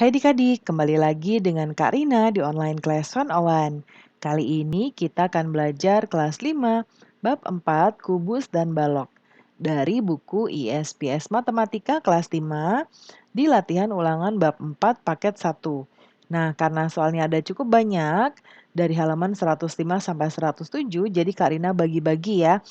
Hai adik-adik, kembali lagi dengan Kak Rina di online class 101. Kali ini kita akan belajar kelas 5, bab 4, kubus dan balok. Dari buku ISPS Matematika kelas 5, di latihan ulangan bab 4 paket 1. Nah, karena soalnya ada cukup banyak, dari halaman 105 sampai 107, jadi Kak Rina bagi-bagi ya,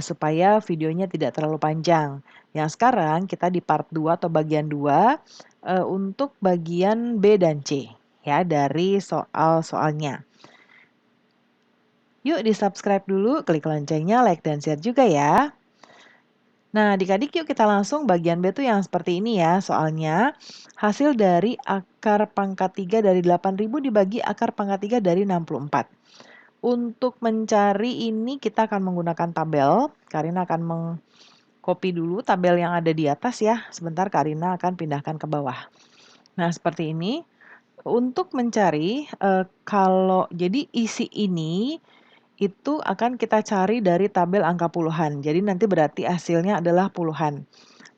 supaya videonya tidak terlalu panjang. Yang sekarang kita di part 2 atau bagian 2 untuk bagian B dan C ya dari soal-soalnya. Yuk di-subscribe dulu, klik loncengnya, like dan share juga ya. Nah, adik-adik yuk kita langsung bagian B tuh yang seperti ini ya. Soalnya hasil dari akar pangkat 3 dari 8.000 dibagi akar pangkat 3 dari 64. Untuk mencari ini kita akan menggunakan tabel. Karina akan mengcopy dulu tabel yang ada di atas ya. Sebentar Karina akan pindahkan ke bawah. Nah, seperti ini. Untuk mencari kalau jadi isi ini itu akan kita cari dari tabel angka puluhan. Jadi nanti berarti hasilnya adalah puluhan.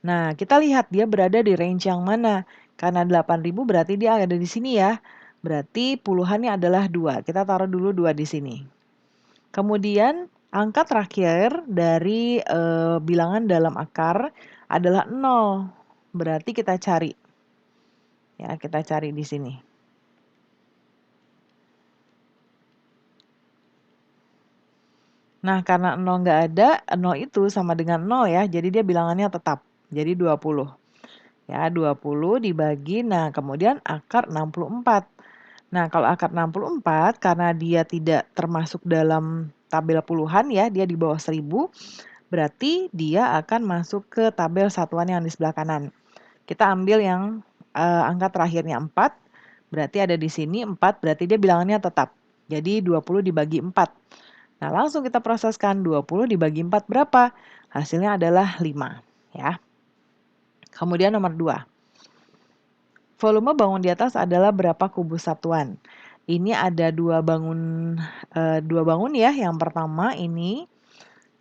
Nah, kita lihat dia berada di range yang mana. Karena 8.000 berarti dia ada di sini ya. Berarti puluhannya adalah 2. Kita taruh dulu 2 di sini. Kemudian angka terakhir dari bilangan dalam akar adalah 0. Berarti kita cari. Ya, kita cari di sini. Nah, karena 0 nggak ada, 0 itu sama dengan 0 ya, jadi dia bilangannya tetap. Jadi 20. Ya, 20 dibagi, nah kemudian akar 64. Nah, kalau akar 64, karena dia tidak termasuk dalam tabel puluhan ya, dia di bawah 1000, berarti dia akan masuk ke tabel satuan yang di sebelah kanan. Kita ambil yang angka terakhirnya 4, berarti ada di sini 4, berarti dia bilangannya tetap. Jadi 20 dibagi 4. Nah, langsung kita proseskan 20 dibagi 4 berapa? Hasilnya adalah 5, ya. Kemudian nomor 2. Volume bangun di atas adalah berapa kubus satuan? Ini ada dua bangun ya. Yang pertama ini,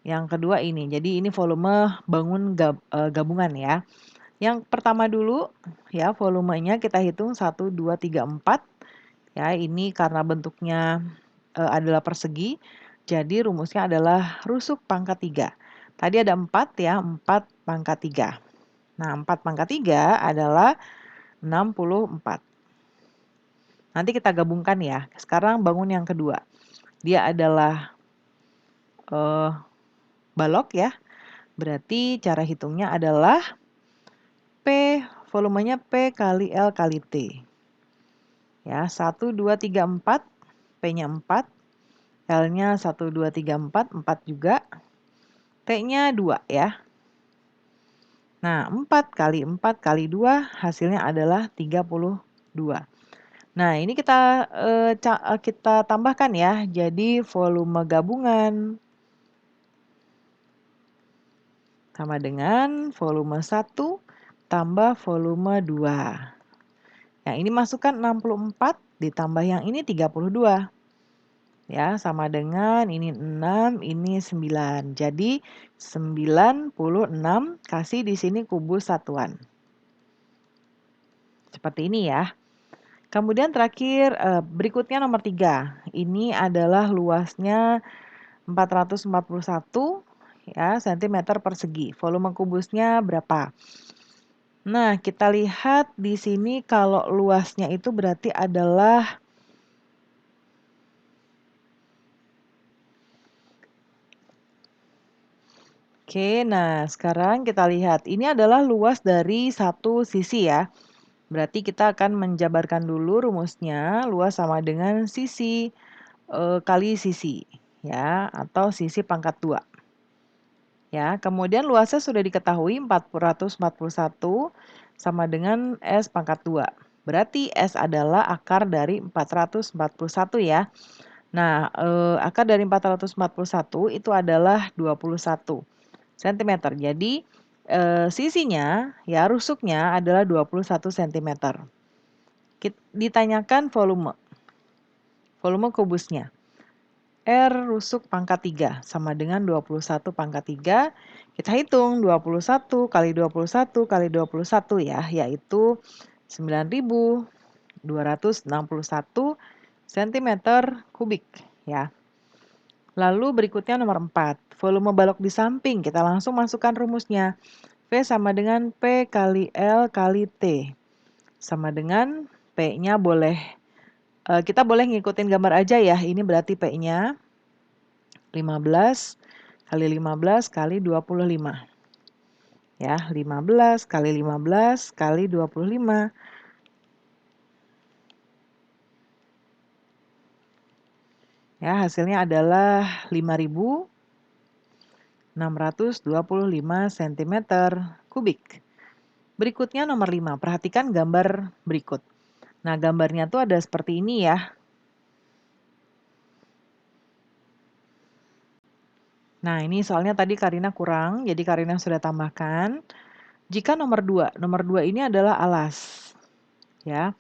yang kedua ini. Jadi ini volume bangun gabungan ya. Yang pertama dulu ya, volumenya kita hitung 1 2 3 4. Ya, ini karena bentuknya adalah persegi. Jadi rumusnya adalah rusuk pangkat 3. Tadi ada 4 ya, 4 pangkat 3. Nah, 4 pangkat 3 adalah 64. Nanti kita gabungkan ya. Sekarang bangun yang kedua. Dia adalah balok ya. Berarti cara hitungnya adalah P, volumenya P kali L kali T. Ya, 1, 2, 3, 4. P-nya 4. L-nya 1, 2, 3, 4. 4 juga. T-nya 2 ya. Nah, 4 kali 4 kali 2 hasilnya adalah 32. Nah, ini kita tambahkan ya. Jadi volume gabungan sama dengan volume 1 tambah volume 2. Yang ini masukkan 64 ditambah yang ini 32. Ya, sama dengan ini 6, ini 9. Jadi 96 kasih di sini kubus satuan. Seperti ini ya. Kemudian terakhir berikutnya nomor 3. Ini adalah luasnya 441 ya, cm persegi. Volume kubusnya berapa? Nah, kita lihat di sini kalau luasnya itu berarti adalah Oke, nah sekarang kita lihat. Ini adalah luas dari satu sisi ya. Berarti kita akan menjabarkan dulu rumusnya. Luas sama dengan sisi kali sisi. Ya, atau sisi pangkat 2. Ya, kemudian luasnya sudah diketahui 441 sama dengan S pangkat 2. Berarti S adalah akar dari 441 ya. Nah, akar dari 441 itu adalah 21 cm. Jadi sisinya ya rusuknya adalah 21 cm. Ditanyakan volume. Volume kubusnya. R rusuk pangkat 3 sama dengan 21 pangkat 3. Kita hitung 21 kali 21 kali 21 ya, yaitu 9.261 cm kubik ya. Lalu berikutnya nomor 4, volume balok di samping. Kita langsung masukkan rumusnya. V sama dengan P kali L kali T. Sama dengan P-nya kita boleh ngikutin gambar aja ya. Ini berarti P-nya 15 kali 15 kali 25. Ya, 15 kali 15 kali 25. Ya, hasilnya adalah 5.625 cm kubik. Berikutnya nomor 5, perhatikan gambar berikut. Nah, gambarnya tuh ada seperti ini ya. Nah, ini soalnya tadi Karina kurang, jadi Karina sudah tambahkan. Jika nomor 2 ini adalah alas. Ya,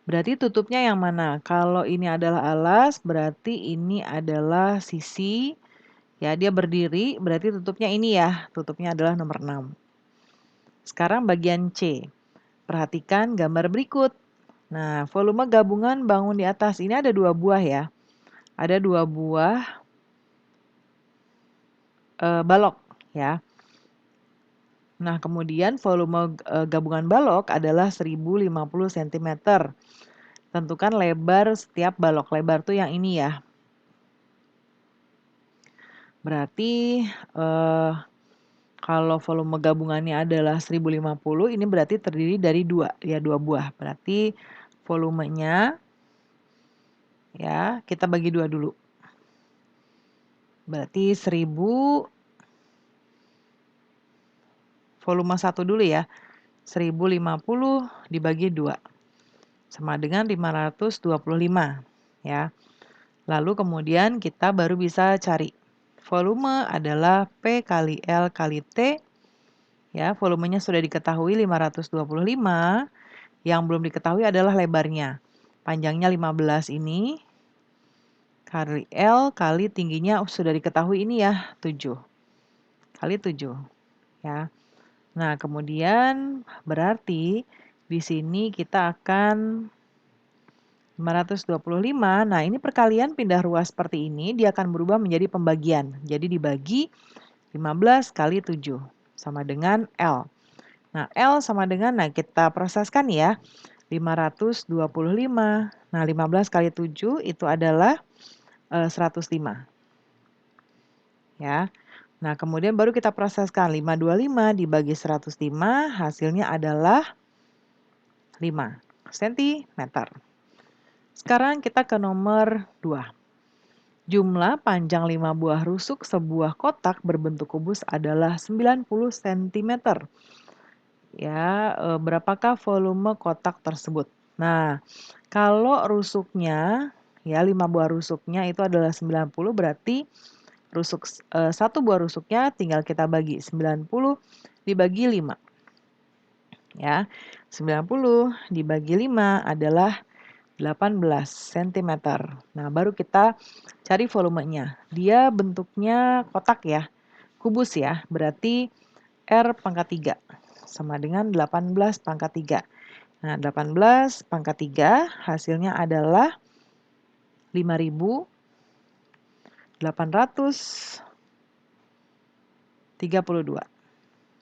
berarti tutupnya yang mana? Kalau ini adalah alas, berarti ini adalah sisi. Ya, dia berdiri, berarti tutupnya ini ya. Tutupnya adalah nomor 6. Sekarang bagian C. Perhatikan gambar berikut. Nah, volume gabungan bangun di atas. Ini ada 2 buah ya. Ada 2 buah balok ya. Nah, kemudian volume gabungan balok adalah 1050 cm. Tentukan lebar setiap balok. Lebar tuh yang ini ya. Berarti kalau volume gabungannya adalah 1050, ini berarti terdiri dari 2 ya, 2 buah. Berarti volumenya ya, kita bagi 2 dulu. Berarti 1000 volume 1 dulu ya. 1050 dibagi 2 sama dengan 525 ya. Lalu kemudian kita baru bisa cari volume adalah P kali L kali T. Ya, volumenya sudah diketahui 525. Yang belum diketahui adalah lebarnya. Panjangnya 15 ini kali L kali tingginya sudah diketahui ini ya 7 kali 7 ya. Nah, kemudian berarti di sini kita akan 525. Nah, ini perkalian pindah ruas seperti ini, dia akan berubah menjadi pembagian. Jadi dibagi 15 kali 7 sama dengan L. Nah, L sama dengan, nah kita proseskan ya, 525. Nah, 15 kali 7 itu adalah 105. Ya. Nah, kemudian baru kita proseskan 525 dibagi 105, hasilnya adalah 5 cm. Sekarang kita ke nomor 2. Jumlah panjang 5 buah rusuk sebuah kotak berbentuk kubus adalah 90 cm. Ya, berapakah volume kotak tersebut? Nah, kalau rusuknya, ya 5 buah rusuknya itu adalah 90, berarti satu buah rusuknya tinggal kita bagi 90 dibagi 5. Ya, 90 dibagi 5 adalah 18 cm. Nah, baru kita cari volumenya. Dia bentuknya kotak ya, kubus ya. Berarti R pangkat 3 sama dengan 18 pangkat 3. Nah, 18 pangkat 3 hasilnya adalah 5.832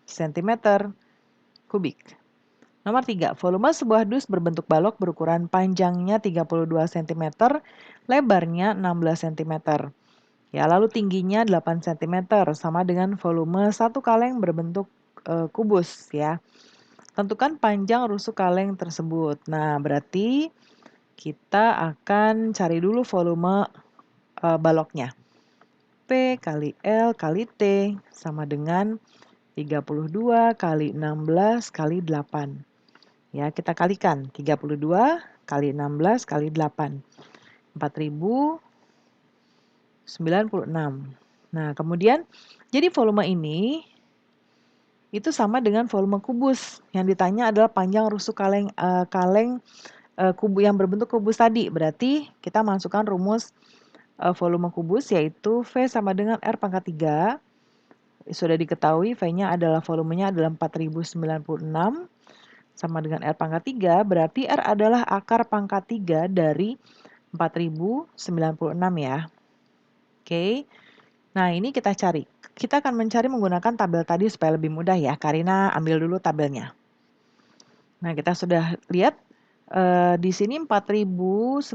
cm kubik. Nomor 3, volume sebuah dus berbentuk balok berukuran panjangnya 32 cm, lebarnya 16 cm. Ya, lalu tingginya 8 cm sama dengan volume satu kaleng berbentuk kubus ya. Tentukan panjang rusuk kaleng tersebut. Nah, berarti kita akan cari dulu volume baloknya. P kali L kali T sama dengan 32 kali 16 kali 8. Ya, kita kalikan 32 kali 16 kali 8. 4.096. Nah, kemudian jadi volume ini itu sama dengan volume kubus. Yang ditanya adalah panjang rusuk kaleng kubu yang berbentuk kubus tadi. Berarti kita masukkan rumus volume kubus yaitu V sama dengan R pangkat 3. Sudah diketahui V-nya adalah volumenya adalah 4.096 sama dengan R pangkat 3, berarti R adalah akar pangkat 3 dari 4096 ya. Oke. Nah, ini kita cari. Kita akan mencari menggunakan tabel tadi supaya lebih mudah ya. Karina ambil dulu tabelnya. Nah, kita sudah lihat di sini 4096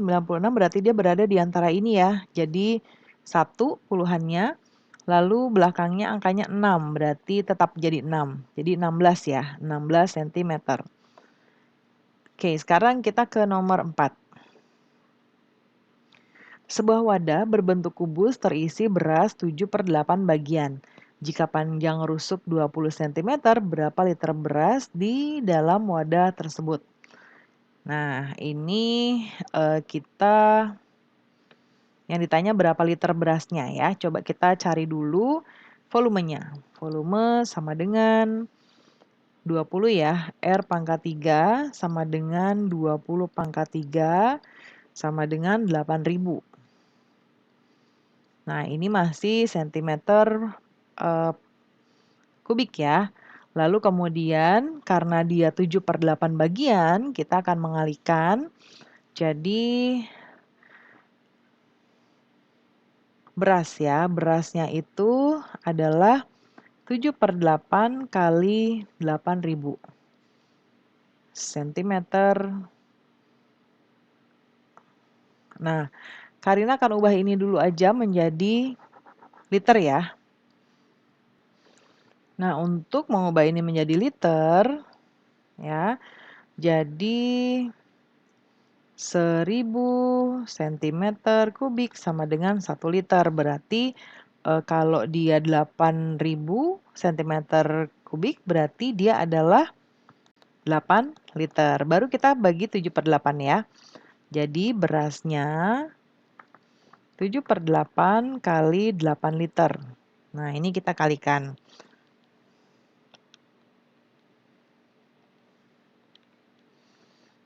berarti dia berada di antara ini ya. Jadi 1 puluhannya, lalu belakangnya angkanya 6, berarti tetap jadi 6. Jadi 16 ya, 16 cm. Oke, sekarang kita ke nomor 4. Sebuah wadah berbentuk kubus terisi beras 7/8 bagian. Jika panjang rusuk 20 cm, berapa liter beras di dalam wadah tersebut? Nah, ini kita yang ditanya berapa liter berasnya ya. Coba kita cari dulu volumenya. Volume sama dengan 20 ya. R pangkat 3 sama dengan 20 pangkat 3 sama dengan 8.000. Nah, ini masih sentimeter kubik ya. Lalu kemudian karena dia 7/8 bagian, kita akan mengalihkan. Jadi beras ya, berasnya itu adalah 7/8 kali 8.000 cm. Nah, Karina akan ubah ini dulu aja menjadi liter ya. Nah, untuk mengubah ini menjadi liter, ya, jadi 1000 cm kubik sama dengan 1 liter. Berarti kalau dia 8.000 cm kubik, berarti dia adalah 8 liter. Baru kita bagi 7/8 ya. Jadi berasnya 7/8 kali 8 liter. Nah, ini kita kalikan.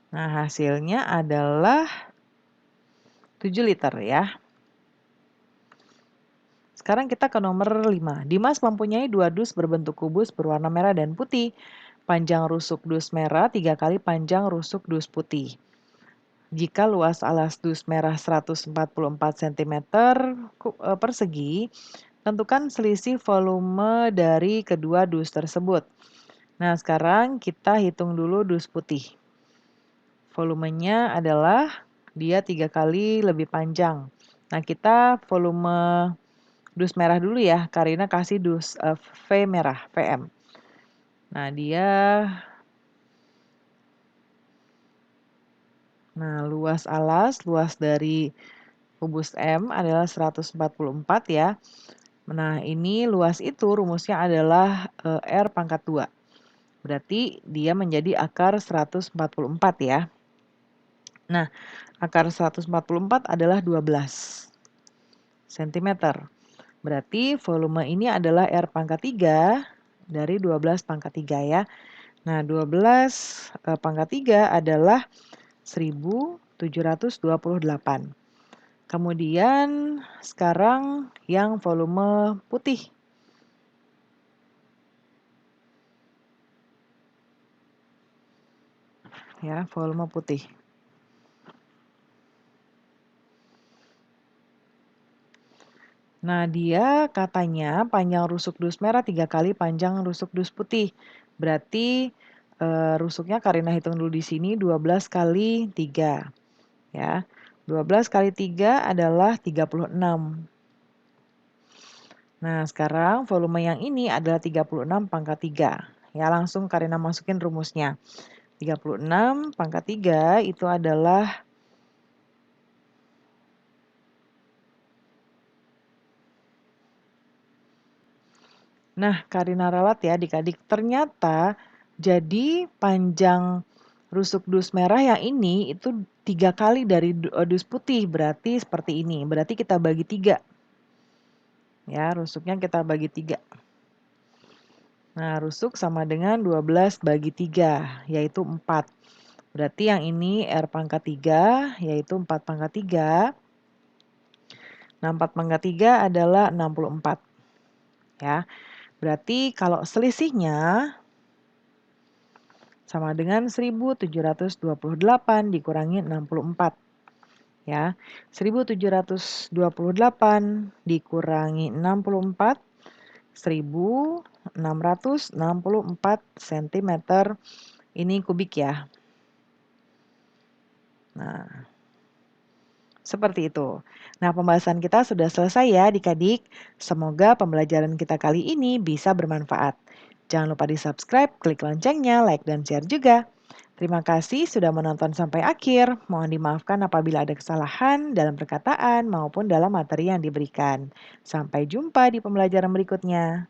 Nah, hasilnya adalah 7 liter ya. Sekarang kita ke nomor 5. Dimas mempunyai 2 dus berbentuk kubus berwarna merah dan putih. Panjang rusuk dus merah 3 kali panjang rusuk dus putih. Jika luas alas dus merah 144 cm persegi, tentukan selisih volume dari kedua dus tersebut. Nah, sekarang kita hitung dulu dus putih. Volumenya adalah dia 3 kali lebih panjang. Nah, kita volume dus merah dulu ya. Karina kasih dus V merah, VM. Nah, luas alas, luas dari kubus M adalah 144 ya. Nah, ini luas itu rumusnya adalah R pangkat 2. Berarti dia menjadi akar 144 ya. Nah, akar 144 adalah 12 cm. Berarti volume ini adalah R pangkat 3 dari 12 pangkat 3 ya. Nah, 12 pangkat 3 adalah 1728. Kemudian sekarang yang volume putih. Ya, volume putih. Nah, dia katanya panjang rusuk dus merah 3 kali panjang rusuk dus putih. Berarti rusuknya Karina hitung dulu di sini 12 kali 3. Ya, 12 kali 3 adalah 36. Nah, sekarang volume yang ini adalah 36 pangkat 3. Ya, langsung Karina masukin rumusnya. 36 pangkat 3 itu adalah Nah, Karina ralat ya adik-adik. Ternyata jadi panjang rusuk dus merah yang ini itu 3 kali dari dus putih. Berarti seperti ini. Berarti kita bagi 3. Ya, rusuknya kita bagi 3. Nah, rusuk sama dengan 12 bagi 3, yaitu 4. Berarti yang ini R pangkat 3, yaitu 4 pangkat 3. Nah, 4 pangkat 3 adalah 64. Ya, berarti kalau selisihnya sama dengan 1728 dikurangi 64. Ya, 1728 dikurangi 64, 1664 cm ini kubik ya. Nah, seperti itu. Nah, pembahasan kita sudah selesai ya adik-adik. Semoga pembelajaran kita kali ini bisa bermanfaat. Jangan lupa di-subscribe, klik loncengnya, like, dan share juga. Terima kasih sudah menonton sampai akhir. Mohon dimaafkan apabila ada kesalahan dalam perkataan maupun dalam materi yang diberikan. Sampai jumpa di pembelajaran berikutnya.